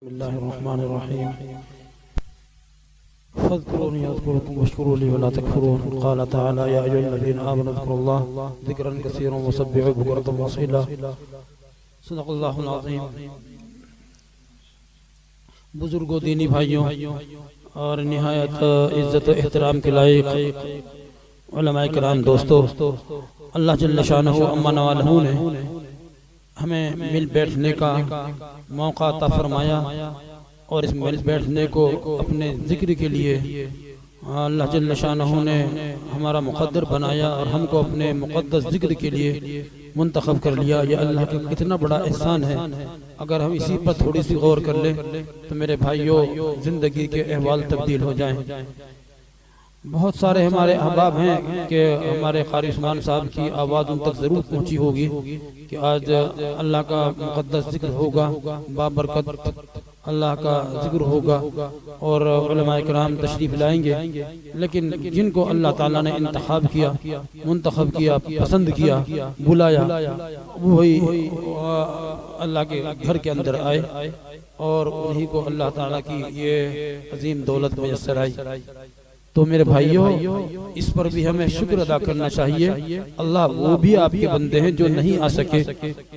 بسم الله الرحمن الرحيم فاذكروني أذكركم واشكروا لي ولا تكفرون. قال تعالى يا أيها الذين آمنوا اذكروا الله ذكرا كثيرا وسبحوه بكرة وأصيلا. صدق اللہ العظیم. بزرگوں، دینی بھائیوں اور نہایت عزت و احترام کے لائق علماء کرام، دوستو، اللہ جل شانہ اما نوالہ نے ہمیں مل بیٹھنے کا موقع عطا فرمایا اور اس مل بیٹھنے کو اپنے ذکر کے لیے اللہ جل شانہ نے ہمارا مقدر بنایا اور ہم کو اپنے مقدس ذکر کے لیے منتخب کر لیا. یہ اللہ کا کتنا بڑا احسان ہے. اگر ہم اسی پر تھوڑی سی غور کر لیں تو میرے بھائیوں، زندگی کے احوال تبدیل ہو جائیں. بہت سارے ہمارے احباب ہیں کہ ہمارے قاری عثمان صاحب کی آواز ان تک ضرور پہنچی ہوگی کہ آج اللہ کا مقدس ذکر ہوگا، بابرکت اللہ کا ذکر ہوگا اور علماء کرام تشریف لائیں گے. لیکن جن کو اللہ تعالیٰ نے انتخاب کیا، منتخب کیا، پسند کیا، بلایا، وہی اللہ کے گھر کے اندر آئے اور انہی کو اللہ تعالیٰ کی یہ عظیم دولت میسر آئی. تو میرے بھائیوں، اس پر بھی ہمیں شکر ادا کرنا چاہیے. اللہ وہ بھی آپ کے بندے ہیں جو نہیں آ سکے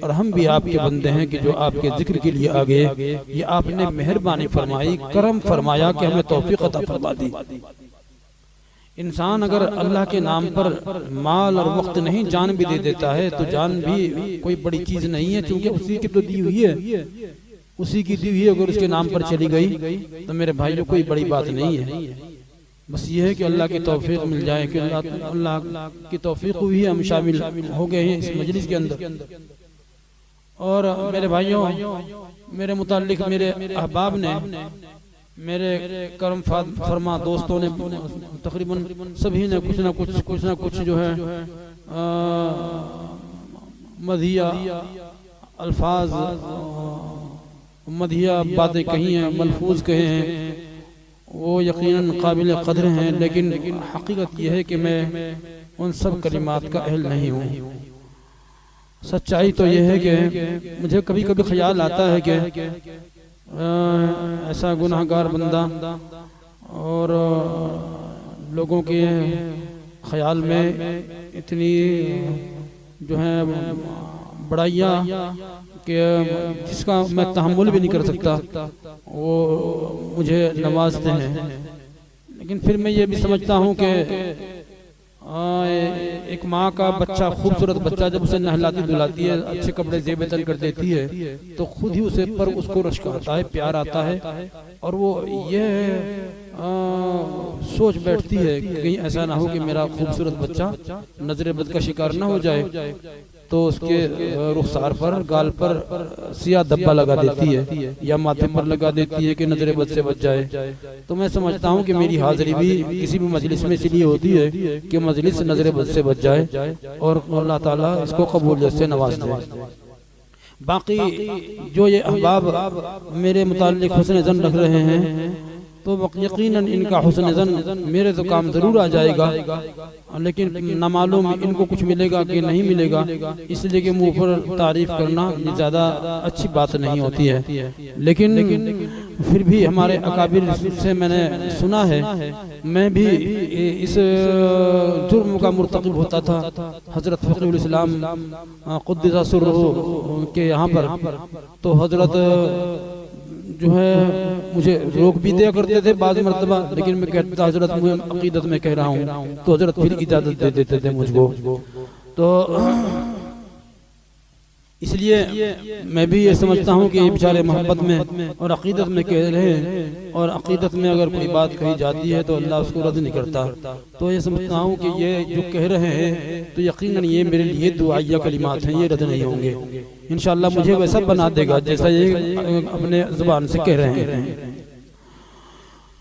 اور ہم بھی آپ کے بندے ہیں کہ جو آپ کے ذکر کے لیے آ گئے. یہ آپ نے مہربانی فرمائی، کرم فرمایا کہ ہمیں توفیق عطا فرما دی. انسان اگر اللہ کے نام پر مال اور وقت نہیں، جان بھی دے دیتا ہے تو جان بھی کوئی بڑی چیز نہیں ہے، چونکہ اسی کی تو دی ہوئی ہے، اسی کی دی ہوئی. اگر اس کے نام پر چلی گئی تو میرے بھائیوں کوئی بڑی بات نہیں ہے. بس یہ ہے کہ اللہ کی توفیق مل جائے کہ اللہ کی توفیق ہوئی، ہم شامل ہو گئے ہیں اس مجلس کے اندر. اور میرے بھائیوں، میرے متعلق میرے احباب نے، میرے کرم فرما دوستوں نے، تقریباً سبھی نے کچھ نہ کچھ جو ہے مدھیہ الفاظ، مدھیہ باتیں کہی ہیں، ملفوظ کہے ہیں. وہ یقیناً قابل قدر ہیں، لیکن حقیقت یہ ہے کہ میں ان سب کلمات کا اہل نہیں ہوں. سچائی تو یہ ہے کہ مجھے کبھی کبھی خیال آتا ہے کہ ایسا گناہگار بندہ اور لوگوں کے خیال میں اتنی جو ہے بڑائیاں کہ جس کا میں تحمل بھی نہیں کر سکتا، وہ مجھے نوازتے ہیں. لیکن پھر میں یہ بھی سمجھتا ہوں کہ ایک ماں کا بچہ، خوبصورت بچہ، جب اسے نہلاتی دھلاتی ہے، اچھے کپڑے زیب تن کر دیتی ہے تو خود ہی اسے پر اس کو رشک آتا ہے، پیار آتا ہے، اور وہ یہ سوچ بیٹھتی ہے کہ کہیں ایسا نہ ہو کہ میرا خوبصورت بچہ نظر بد کا شکار نہ ہو جائے، تو اس کے رخسار پر، گال پر سیاہ دبا لگا دیتی ہے یا ماتھے پر لگا دیتی ہے کہ نظر بد سے بچ جائے. تو میں سمجھتا ہوں کہ میری حاضری بھی کسی بھی مجلس میں اس لیے ہوتی ہے کہ مجلس نظر بد سے بچ جائے اور اللہ تعالیٰ اس کو قبولیت سے نواز دے. باقی جو یہ احباب میرے متعلق حسن ظن رکھ رہے ہیں تو یقیناً ان کا حسن ظن میرے تو کام ضرور آ جائے گا، لیکن نہ معلوم ان کو کچھ ملے گا کہ نہیں ملے گا. اس لیے کہ منہ پر تعریف کرنا یہ زیادہ اچھی بات نہیں ہوتی ہے. لیکن پھر بھی ہمارے اکابر سے میں نے سنا ہے، میں بھی اس جرم کا مرتکب ہوتا تھا. حضرت فقیہ الاسلام قدس سرہ کے یہاں پر تو حضرت جو ہے مجھے روک بھی دیا کرتے تھے بعض مرتبہ، لیکن میں کہتا تھا حضرت مجھے عقیدت میں کہہ رہا ہوں، تو حضرت پھر اجازت دے دیتے تھے مجھ کو. تو اس لیے میں بھی یہ سمجھتا ہوں کہ یہ بیچارے محبت میں اور عقیدت میں کہہ رہے ہیں، اور عقیدت میں اگر کوئی بات کہی جاتی ہے تو اللہ اس کو رد نہیں کرتا. تو یہ سمجھتا ہوں کہ یہ جو کہہ رہے ہیں تو یقیناً یہ میرے لیے دعائیہ کلمات ہیں، یہ رد نہیں ہوں گے. انشاءاللہ مجھے ویسا بنا دے گا جیسا یہ اپنے زبان سے کہہ رہے ہیں.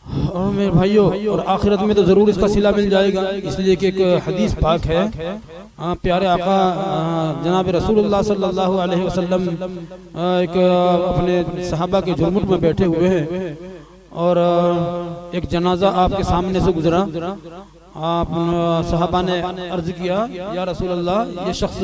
اور میرے بھائیوں، اور آخرت میں تو ضرور اس کا صلہ مل جائے گا، اس لیے کہ ایک حدیث پاک ہے، پیارے آقا جناب رسول اللہ صلی اللہ علیہ وسلم ایک اپنے صحابہ کے جھرمٹ میں بیٹھے ہوئے ہیں اور ایک جنازہ آپ کے سامنے سے گزرا. آپ صحابہ نے عرض کیا، یا رسول اللہ، یہ شخص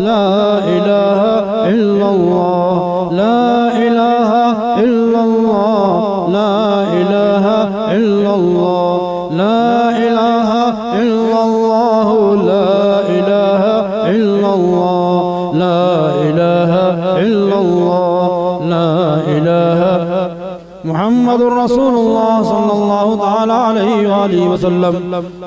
لا إله إلا الله لا إله إلا الله لا إله إلا الله لا إله إلا الله لا إله إلا الله لا إله إلا الله لا إله محمد رسول الله صلى الله تعالى عليه وآله وسلم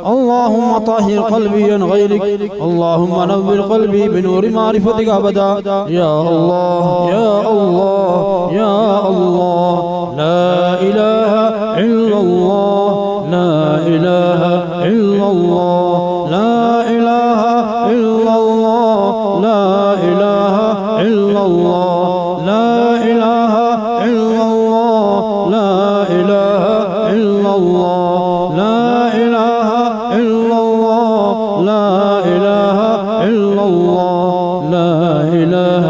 اللهم طهر قلبي عن غيرك اللهم نور قلبي بنور معرفتك أبدا يا الله يا الله يا الله لا إله إلا الله لا إله إلا الله لا إله إلا الله لا إله إلا الله لا إله إلا الله لا إله إلا الله لا إله إلا الله لا إله إلا الله لا إله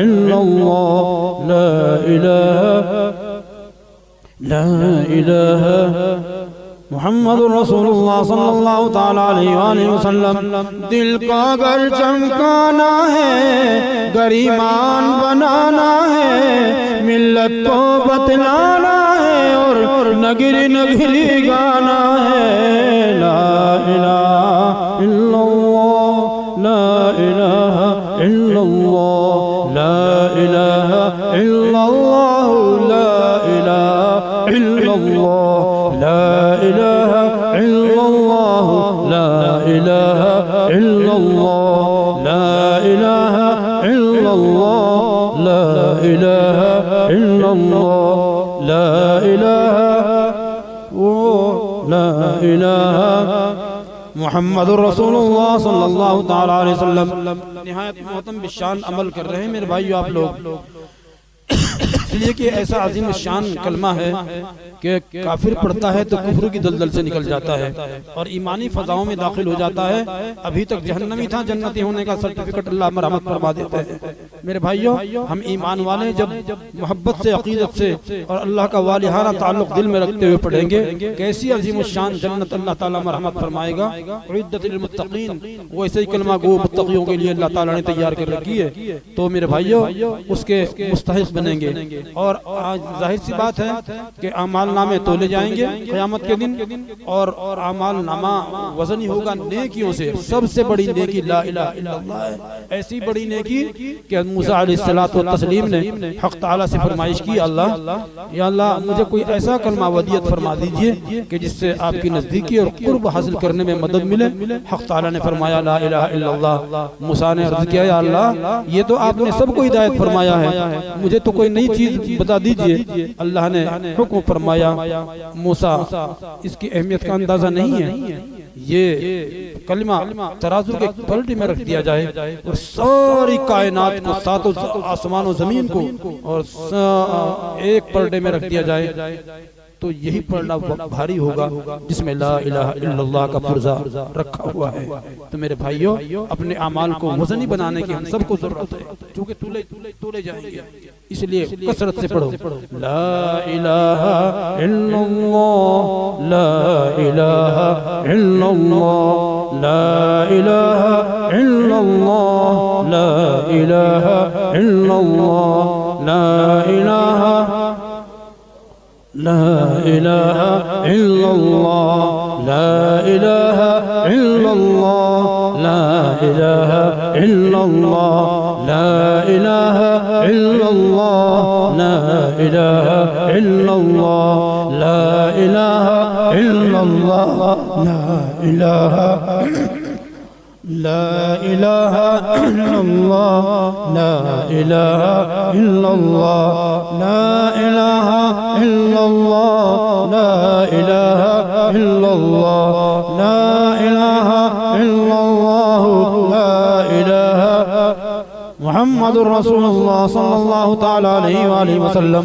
إلا الله لا إله لا إله محمد رسول اللہ صلی اللہ تعالی علیہ وآلہ وسلم دل کا اگر چمکانا ہے گر ایمان بنانا ہے ملت کو بتلانا ہے اور نگری نگری گانا ہے لا الہ الا اللہ لا الہ الا اللہ لا الہ الا اللہ لا الہ الا اللہ لا إله إلا الله لا إله إلا الله لا إله إلا الله لا إله إلا الله لا إله لا إله محمد رسول اللہ صلی اللہ تعالی علیہ وسلم نہایت محترم بالشان عمل کر رہے ہیں میرے بھائیو آپ لوگ اس لیے کہ ایسا عظیم شان کلمہ ہے کہ کافر پڑھتا ہے تو کفر کی دلدل سے نکل جاتا ہے اور ایمانی فضاؤں میں داخل ہو جاتا ہے ابھی تک جہنمی تھا جنتی ہونے کا سرٹیفکیٹ اللہ مرحمت فرما دیتا ہے میرے بھائیو ہم ایمان والے جب محبت سے عقیدت سے اور اللہ کا والہانہ تعلق دل میں رکھتے ہوئے پڑھیں گے کیسی عظیم الشان جنت اللہ تعالی مرحمت فرمائے گا عدت للمتقین وہ ایسے ہی کلمہ گو متقیوں کے لیے اللہ تعالی نے تیار کر رکھی ہے تو میرے بھائیو اس کے مستحق بنیں گے اور ظاہر سی بات ہے کہ اعمال نامے تولے جائیں گے قیامت کے دن اور اعمال نامہ وزن ہی ہوگا نیکیوں سے سب سے بڑی نیکی لا الہ الا اللہ ہے ایسی بڑی نیکی کہ موسیٰ علیہ السلام نے حق تعالیٰ سے فرمائش کی اللہ یا اللہ مجھے کوئی ایسا کلمہ ودیت فرما دیجئے کہ جس سے آپ کی نزدیکی اور قرب حاصل کرنے میں مدد ملے حق تعالیٰ نے فرمایا لا الہ الا اللہ موسیٰ نے عرض کیا یا اللہ یہ تو آپ نے سب کو ہدایت فرمایا ہے مجھے تو کوئی نئی چیز بتا دیجئے اللہ نے حکم فرمایا موسیٰ اس کی اہمیت کا اندازہ نہیں ہے یہ کلمہ ترازو کے پلٹے میں رکھ دیا جائے اور ساری کائنات کو ساتوں آسمان و زمین کو اور ایک پلٹے میں رکھ دیا جائے تو یہی پڑھنا بھاری ہوگا جس میں لا الہ الا اللہ کا پرزہ رکھا ہوا ہے تو میرے بھائیو اپنے اعمال کو وزنی بنانے کی ہم سب کو ضرورت ہے چونکہ تولے جائیں گے اس لیے کثرت سے پڑھو لا الہ الا اللہ لا الہ الا اللہ لا الہ الا اللہ لا الہ الا اللہ لا الہ لا إله إلا الله لا إله إلا الله لا إله إلا الله لا إله إلا الله لا إله إلا الله لا إله إلا الله لا إله لا إله إلا الله لا إله إلا الله لا إله إلا الله لا إله إلا الله لا إله إلا الله لا إله محمد رسول الله صلى الله تعالى عليه وآله وسلم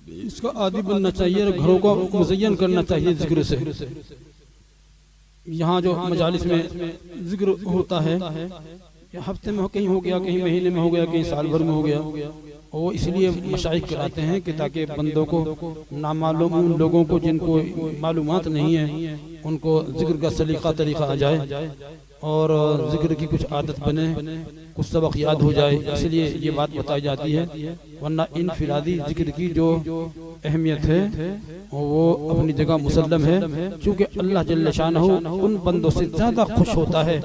اس کا عادی بننا چاہیے اور گھروں کو مزین کرنا چاہیے ذکر سے. یہاں جو مجالس میں ذکر ہوتا ہے ہفتے میں کہیں ہو گیا, کہیں مہینے میں ہو گیا, کہیں سال بھر میں ہو گیا, وہ اس لیے مشائخ کراتے ہیں کہ تاکہ بندوں کو نامعلوم, ان لوگوں کو جن کو معلومات نہیں ہے, ان کو ذکر کا طریقہ آ جائے اور ذکر کی کچھ عادت بنے, کچھ سبق یاد ہو جائے. اس لیے یہ بات بتائی جاتی ہے, ورنہ انفرادی ذکر کی جو اہمیت ہے وہ اپنی جگہ مسلم ہے, چونکہ اللہ جل شانہ ان بندوں سے زیادہ خوش ہوتا ہے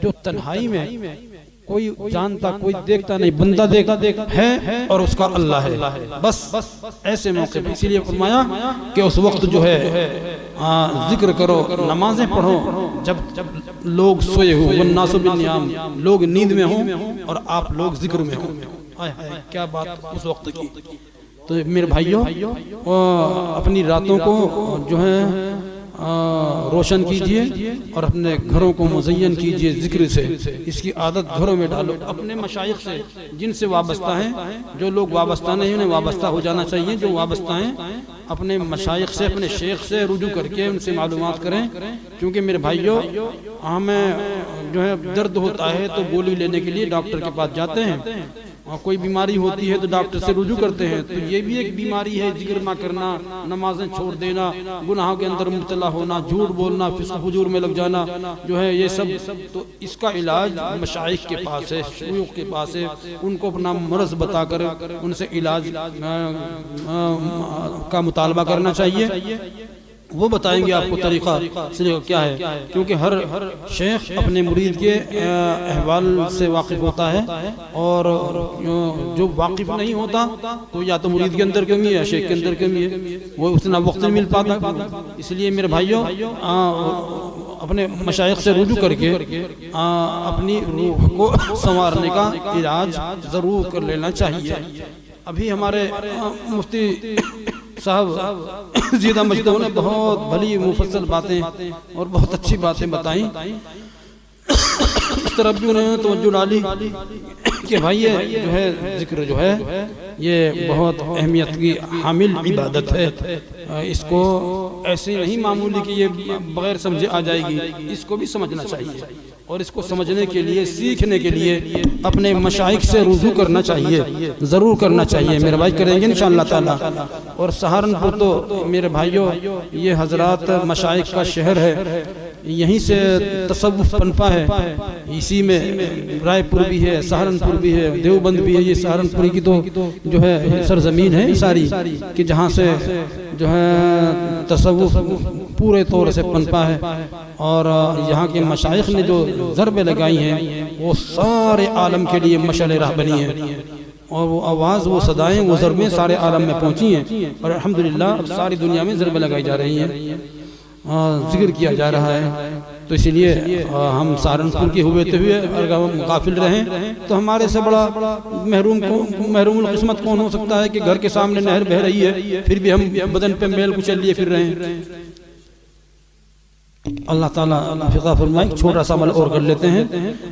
جو تنہائی میں کوئی جانتا کوئی دیکھتا نہیں, بندہ دیکھتا ہے اور اس کا اللہ ہے بس. ایسے موقع پہ اسی لیے فرمایا کہ اس وقت جو ہے ذکر کرو, نمازیں پڑھو جب لوگ سوئے ہو, والناس بالنیام, لوگ نیند میں ہوں اور آپ لوگ ذکر میں ہوں. کیا بات اس وقت کی. تو میرے بھائیوں اپنی راتوں کو جو ہے روشن کیجئے اور اپنے گھروں کو مزین کیجئے ذکر سے. اس کی عادت گھروں میں ڈالو. اپنے مشائخ سے جن سے وابستہ ہیں, جو لوگ وابستہ نہیں انہیں وابستہ ہو جانا چاہیے, جو وابستہ ہیں اپنے مشائخ سے, اپنے شیخ سے رجوع کر کے ان سے معلومات کریں. کیونکہ میرے بھائیوں ہمیں جو ہے درد ہوتا ہے تو گولی لینے کے لیے ڈاکٹر کے پاس جاتے ہیں, اور کوئی بیماری ہوتی ہے تو ڈاکٹر سے رجوع کرتے ہیں. تو یہ بھی ایک بیماری ہے, ذکر نہ کرنا, نمازیں چھوڑ دینا, گناہوں کے اندر مبتلا ہونا, جھوٹ بولنا, فسق فجور میں لگ جانا جو ہے یہ سب. تو اس کا علاج مشائخ کے پاس ہے, شیوخ کے پاس ہے. ان کو اپنا مرض بتا کر ان سے علاج کا مطالبہ کرنا چاہیے. وہ بتائیں گے آپ کو طریقہ کیا ہے, کیونکہ ہر شیخ اپنے مرید کے احوال سے واقف ہوتا ہے, اور جو واقف نہیں ہوتا تو یا تو مرید کے اندر کمی ہے یا شیخ کے اندر کمی ہے, وہ اتنا وقت نہیں مل پاتا. اس لیے میرے بھائیوں اپنے مشائخ سے رجوع کر کے اپنی روح کو سنوارنے کا علاج ضرور کر لینا چاہیے. ابھی ہمارے مفتی صاحب زیدہ مجدہ نے بہت بھلی مفصل باتیں اور بہت اچھی باتیں بتائیں. اس طرح بھی انہوں نے توجہ ڈالی کہ بھائی جو ہے ذکر جو ہے یہ بہت اہمیت کی حامل عبادت ہے. اس کو ایسے نہیں معمولی کہ یہ بغیر سمجھے آ جائے گی, اس کو بھی سمجھنا چاہیے, اور اس کو سمجھنے کے لیے, سیکھنے کے لیے اپنے مشائخ سے رجوع کرنا چاہیے, ضرور کرنا چاہیے. میرے بھائی کریں گے انشاءاللہ تعالی. اور سہارنپور تو میرے بھائیوں یہ حضرات مشائخ کا شہر ہے, یہیں سے تصوف پنپا ہے. اسی میں رائے پور بھی ہے, سہارنپور بھی ہے, دیوبند بھی ہے. یہ سہارنپوری کی تو جو ہے سرزمین ہے ساری, کہ جہاں سے جو ہے تصوف پورے طور سے پنپا ہے. اور یہاں کے مشائخ نے جو ضربیں لگائی ہیں وہ سارے عالم کے لیے مشعل راہ بنی ہیں, اور وہ آواز, وہ صدائیں, وہ ضربیں سارے عالم میں پہنچی ہیں, اور الحمدللہ اب ساری دنیا میں ضربیں لگائی جا رہی ہیں, ذکر کیا جا رہا ہے. تو اسی لیے ہم سہارنپور کے ہوئے اگر ہم غافل رہیں تو ہمارے سے بڑا محروم القسمت کون ہو سکتا ہے کہ گھر کے سامنے نہر بہ رہی ہے پھر بھی ہم بدن پہ میل کچل لیے پھر رہے ہیں. اللہ تعالیٰ حفظہ فرمائے. چھوٹا سا عمل اور کر لیتے ہیں,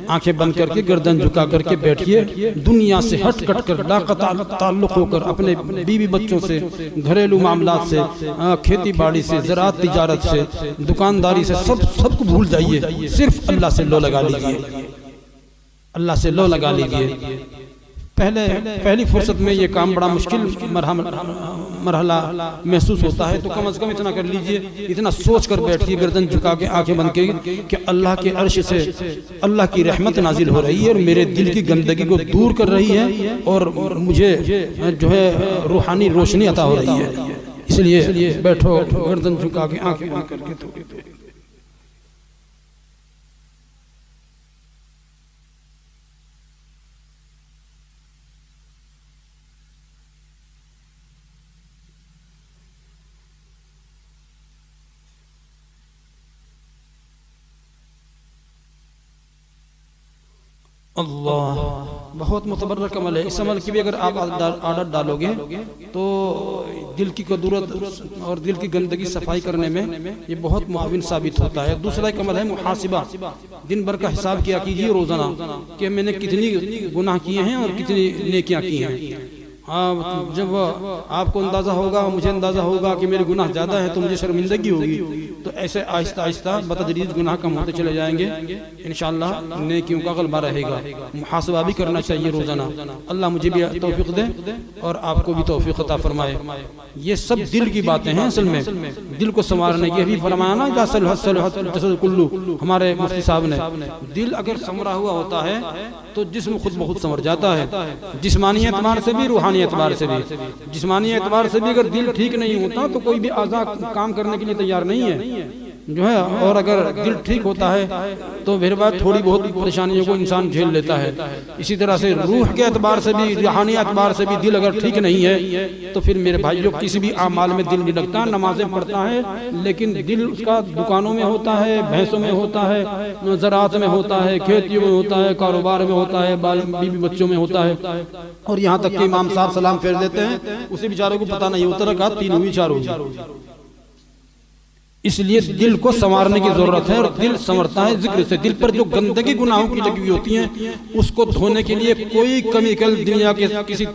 آنکھیں بند کر کے گردن جھکا کر کے بیٹھیے, دنیا سے ہٹ کٹ کر لاقطع تعلق ہو کر اپنے بیوی بچوں سے, گھریلو معاملات سے, کھیتی باڑی سے, زراعت تجارت سے, دکانداری سے, سب کو بھول جائیے. صرف اللہ سے لو لگا لیجئے, اللہ سے لو لگا لیجئے. پہلی فرصت میں یہ کام بڑا مشکل مرحلہ محسوس ہوتا ہے, تو کم از کم اتنا کر لیجئے, اتنا سوچ کر بیٹھیے گردن جھکا کے, آنکھیں بند کے, کہ اللہ کے عرش سے اللہ کی رحمت نازل ہو رہی ہے اور میرے دل کی گندگی کو دور کر رہی ہے, اور مجھے جو ہے روحانی روشنی عطا ہو رہی ہے. اس لیے بیٹھو گردن جھکا کے, آنکھیں بند کر کے. اللہ بہت متبرک عمل ہے. اس عمل کی بھی اگر آپ عادت ڈالو گے تو دل کی قدرت اور دل کی گندگی صفائی کرنے میں یہ بہت معاون ثابت ہوتا ہے. دوسرا ایک عمل ہے محاسبہ. دن بھر کا حساب کیا کیجئے روزانہ کہ میں نے کتنی گناہ کیے ہیں اور کتنی نیکیاں کی ہیں. جب آپ کو اندازہ ہوگا مجھے اندازہ ہوگا کہ میرے گناہ زیادہ ہیں تو مجھے شرمندگی ہوگی، تو ایسے آہستہ آہستہ بتدریج گناہ کم ہوتے چلے جائیں گے، انشاءاللہ نیکیوں کا غلبہ رہے گا۔ محاسبہ بھی کرنا چاہیے روزانہ۔ اللہ مجھے بھی توفیق دے اور آپ کو بھی توفیق عطا فرمائے۔ یہ سب دل کی باتیں ہیں، اصل میں دل کو سنوارنے کی ابھی فرمایا نا اذا صلحت صلحت الجسد کلو، ہمارے مفتی صاحب نے۔ دل اگر سنورا ہوا ہوتا ہے تو جسم خود بخود سنور جاتا ہے، جسمانی اعتبار سے بھی روحانی اعتبار سے بھی۔ جسمانی اعتبار سے بھی اگر دل ٹھیک نہیں ہوتا تو کوئی بھی اعضاء کام کرنے کے لیے تیار نہیں ہے جو ہے، اور اگر دل ٹھیک ہوتا ہے تو پھر بعد تھوڑی بہت پریشانیوں کو انسان جھیل لیتا ہے۔ اسی طرح سے روح کے اعتبار سے بھی روحانی اعتبار سے بھی دل اگر ٹھیک نہیں ہے تو پھر میرے بھائیوں کسی بھی اعمال میں دل نہیں لگتا۔ نمازیں پڑھتا ہے لیکن دل اس کا دکانوں میں ہوتا ہے، بھینسوں میں ہوتا ہے، زراعت میں ہوتا ہے، کھیتیوں میں ہوتا ہے، کاروبار میں ہوتا ہے، بیوی بچوں میں ہوتا ہے، اور یہاں تک کہ امام صاحب سلام پھیر دیتے ہیں اسے بیچاروں کو پتہ نہیں ہوتا رکعت 3 ہوئی 4 ہوئی۔ اس لیے دل کو سنوارنے کی ضرورت ہے، اور دل سنورتا ہے ذکر سے۔ دل پر جو گندگی گناہوں کی لگی ہوئی ہوتی ہیں اس کو دھونے کے لیے کوئی کیمیکل دنیا کے کسی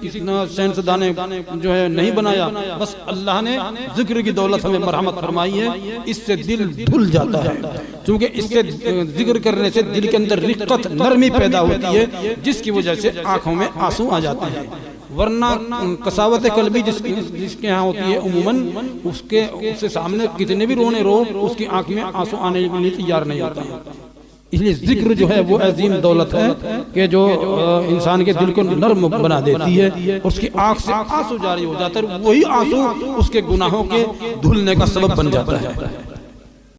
سائنسدان نے جو ہے نہیں بنایا، بس اللہ نے ذکر کی دولت ہمیں مرحمت فرمائی ہے، اس سے دل دھل جاتا ہے۔ کیونکہ اس سے ذکر کرنے سے دل کے اندر رقت نرمی پیدا ہوتی ہے، جس کی وجہ سے آنکھوں میں آنسو آ جاتے ہیں۔ ورنہ قساوت قلبی جس کے ہاں ہوتی ہے عموماً اس سے سامنے کتنے بھی رونے رو اس کی آنکھ میں آنسو آنے کے لیے تیار نہیں ہوتا ہے۔ اس لیے ذکر جو ہے وہ عظیم دولت ہے کہ جو انسان کے دل کو نرم بنا دیتی ہے، اور اس کی آنکھ سے آنسو جاری ہو جاتا ہے، وہی آنسو اس کے گناہوں کے دھلنے کا سبب بن جاتا ہے۔